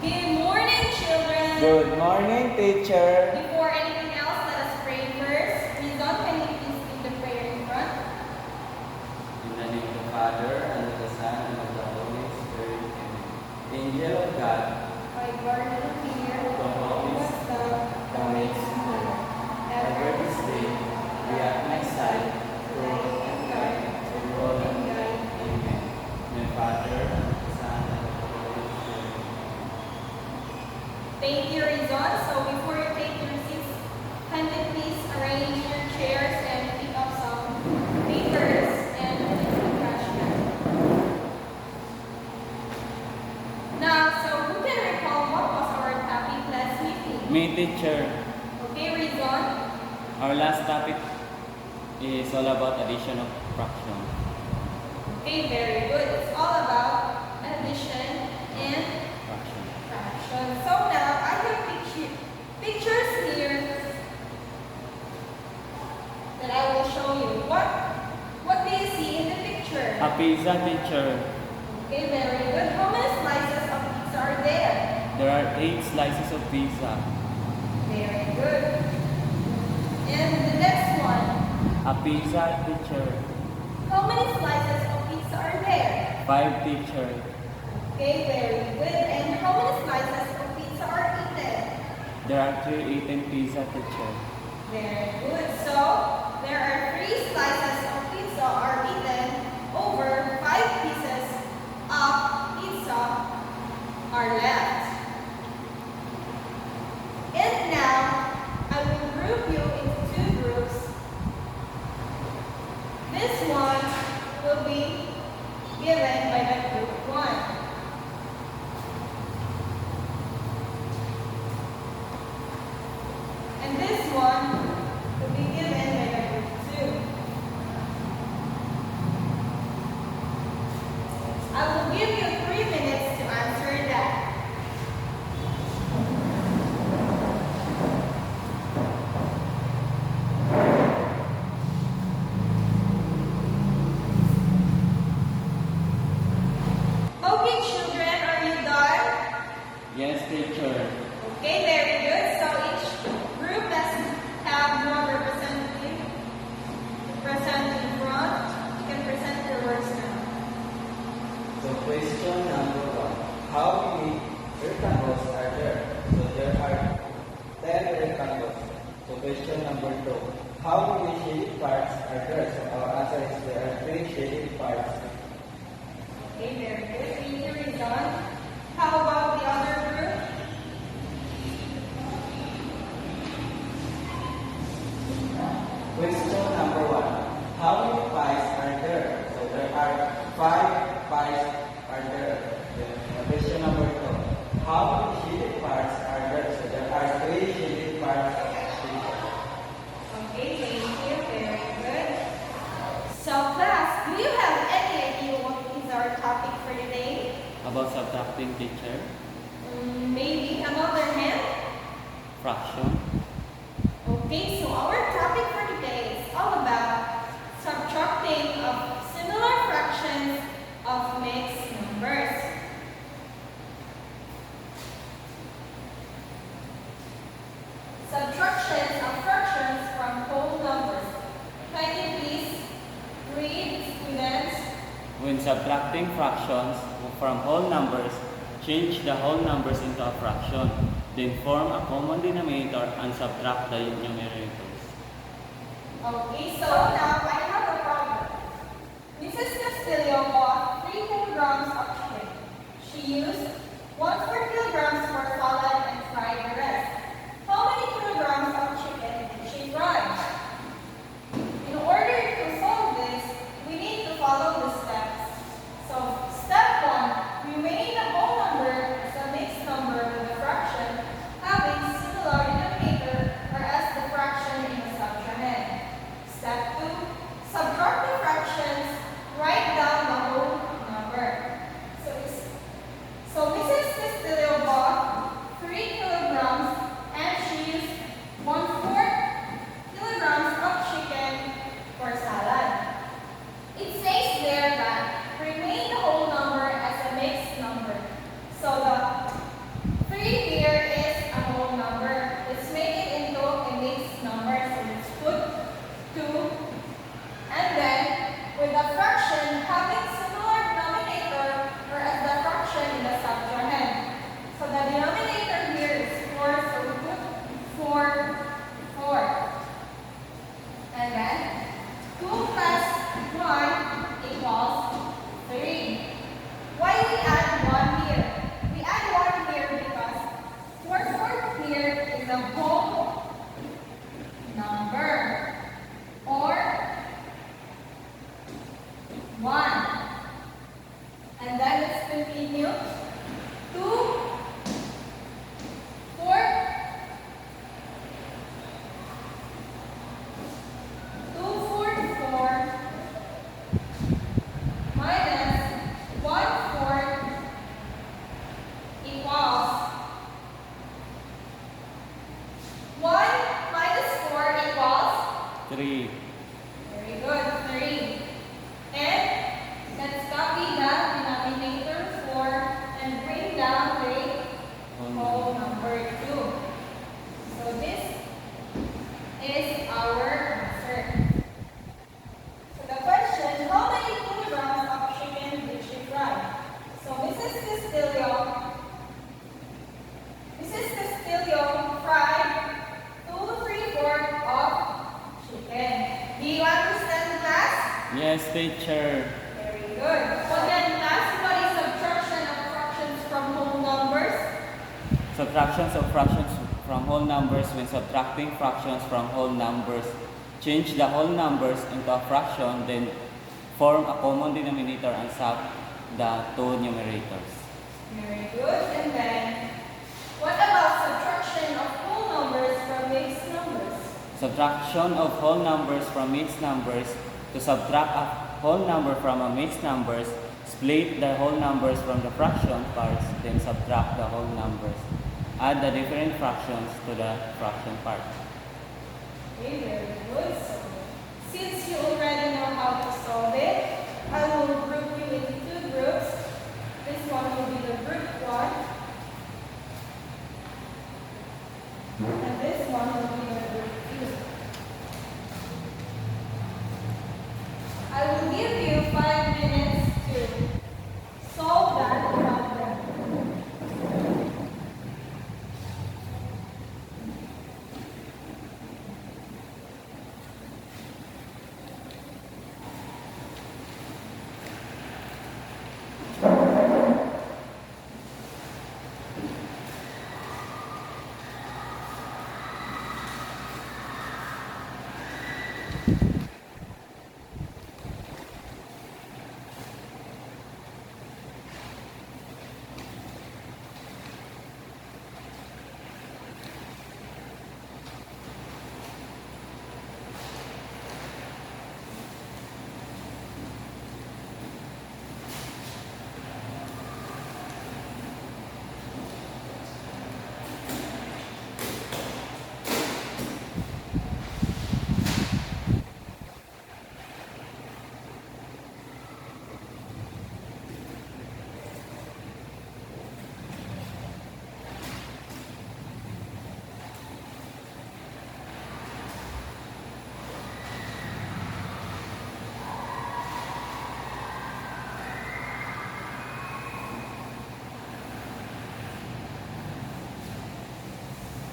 Good morning, children. Good morning, teacher. Before anything else, let us pray first. Rizon, can you please lead the prayer in front? In the name of the Father, and of the Son, and of the Holy Spirit. Amen. Angel of God, My guardian here, the Holy what's the that makes me whole. Ever this day, be at my side, through and guide, to roll and guide. Amen. My Father, and of the Son, and of the Holy Spirit. Thank you, Rizon. So before you take your seats, kindly please arrange your chairs and pick up some papers and put it in the trash can. Now, so who can recall what was our topic last meeting? Me, teacher. Okay, Rizon. Our last topic is all about addition of fraction. Okay, very good. It's all about addition and Fraction. fraction. So now I have pictures here that I will show you. What do you see in the picture? A pizza, teacher. Okay, very good. How many slices of pizza are there? There are 8 slices of pizza. Very good. And the next one. A pizza, teacher. How many slices of pizza are there? 5, teacher. Okay, very good. And how many slices of pizza are eaten? There are 3 eaten pizza, teacher. Very good. So, there are 3 slices of pizza are eaten over 5 pieces of pizza are left. And now, I will group you into 2 groups. This one will be given by the group 1. And this one will be given by the group 2. I will give you 3 minutes to answer that. Okay, children, are you done? Yes, teacher. Okay, very good. So each group must have one representative present in front. You can present your words now. So question number 1. How many rectangles are there? So there are 10 rectangles. So question number 2. How many shaded parts are there? So our answer is there are 3 shaded parts. Okay, very good. Thank you, Rizon. How about the other group? Question number 1. How many pies are there? So there are 5 pies are there. Then question number 2. How many shaded parts are there? So there are 3 shaded parts. Okay, thank you. Very good. So, class, do you have any idea what is our topic for today? About subtracting, teacher. Maybe another hand? Fraction. Okay, so our topic for today is all about subtracting of similar fractions of mixed numbers. Subtractions of fractions from whole numbers. Can you please read, students? When subtracting fractions from whole numbers, change the whole numbers into a fraction. Then form a common denominator and subtract the numerators. Okay, so now I have a problem. Mrs. Castillo bought 3 kilograms of chicken. She used 1/4 kilograms for salad and fried the rest. How many kilograms of chicken did she fry? In order to solve this, we need to follow the steps. So, step 1, remain a whole number as a mixed number with a fraction having similar denominator or as the fraction in a subtrahend. Step 2, subtract the fractions, write down the whole number. So 3. Very good. 3. And let's copy the denominator 4 and bring down the whole number 2. So this is our answer. So the question, how many kilograms of chicken did she fry? So Mrs. Castillo fried 2/3 of chicken. Do you understand the class? Yes, teacher. Very good. So then class, what is subtraction of fractions from whole numbers? Subtractions of fractions from whole numbers. When subtracting fractions from whole numbers, change the whole numbers into a fraction, then form a common denominator and sub the two numerators. Very good. And then, what about subtraction of whole numbers from mixed numbers? Subtraction of whole numbers from mixed numbers. To subtract a whole number from a mixed numbers, split the whole numbers from the fraction parts, then subtract the whole numbers. Add the different fractions to the fraction part. Okay, very good. So, since you already know how to solve it, I will group you into 2 groups. This one will be the group 1. And this one will be the group 2. I will give you 5 minutes to solve that problem.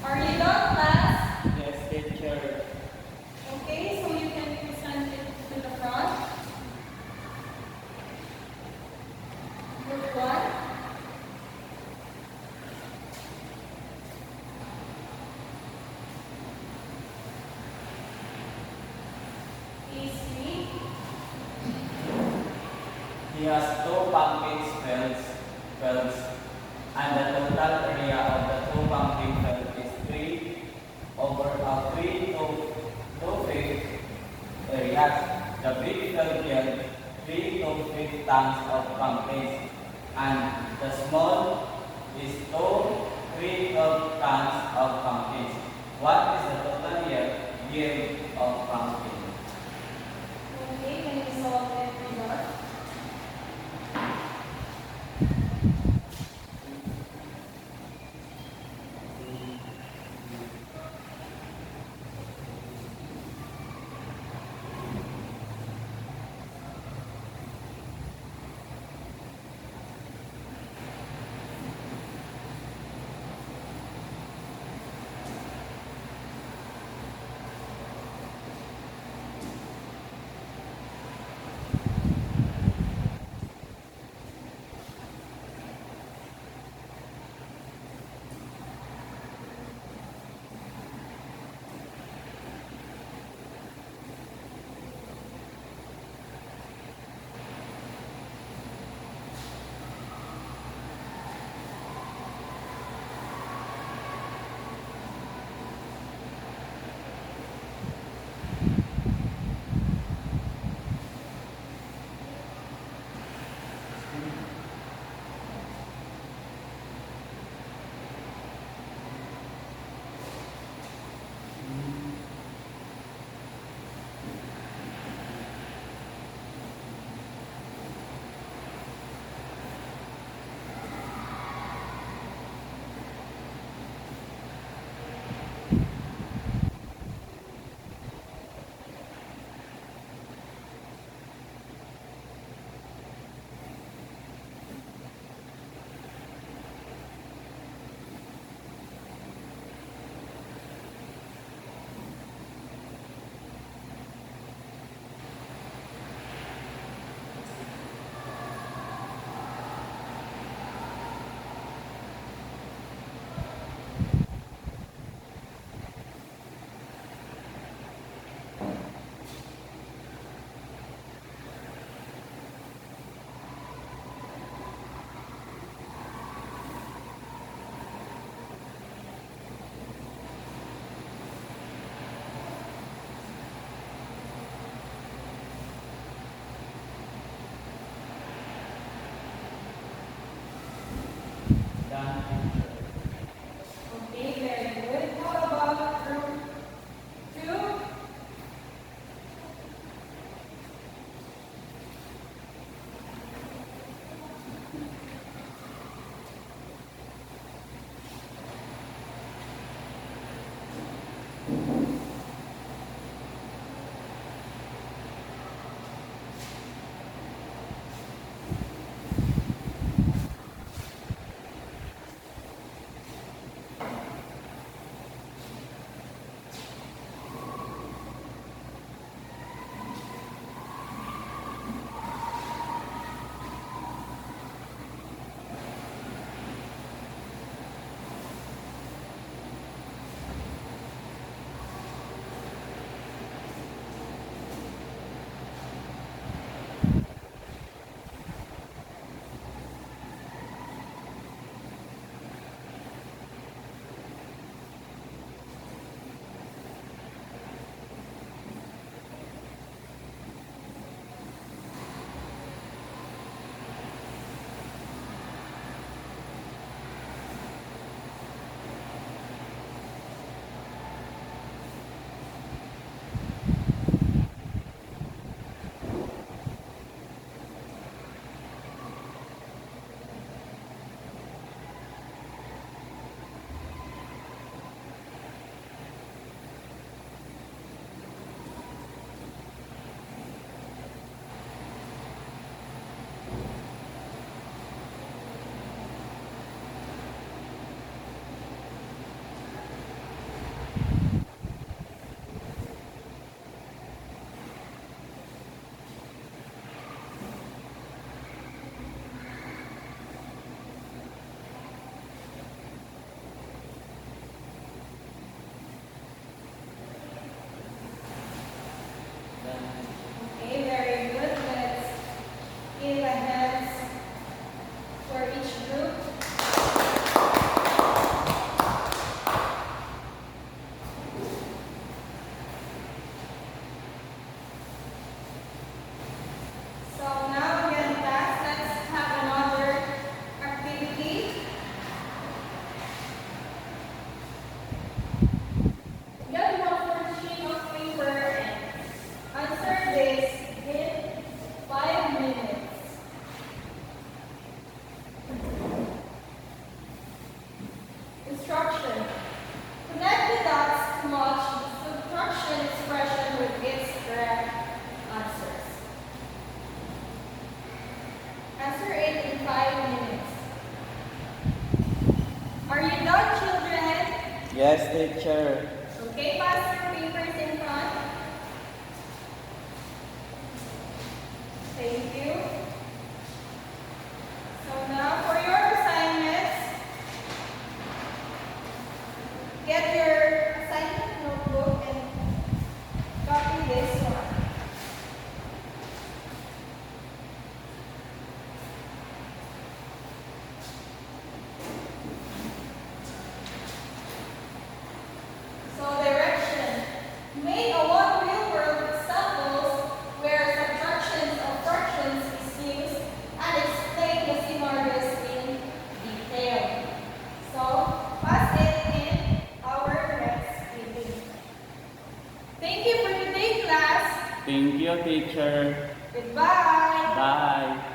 Are you done, class? Yes, teacher. Okay, so you can present it to the front. Group 1. Easy. He has 2 pumpkin fields, and the total area of the 2 pumpkin fields is 3 to 2 areas. The big field yields 3 to 5 tons of pumpkins, and the small is 2 3 tons of pumpkins. What is the total yield of pumpkin? Okay, can you solve it with us? Done. Okay, very good. How about group 2? Done. Okay, very good. Let's give a hands for each group. So now again, class, let's have another activity. Get one sheet of paper and answer this in 5 minutes. Instruction. Connect the dots to match the subtraction expression with its correct answers. Answer it in 5 minutes. Are you done, children? Yes, teacher. Okay, pass your papers in front. Thank you. So now for your assignments, get your assignment notebook and copy this one. So direction. Make a one real world examples where subtractions of fractions is used and explain the scenarios in detail. So pass it in our next meeting. Thank you for today, class. Thank you, teacher. Goodbye. Bye.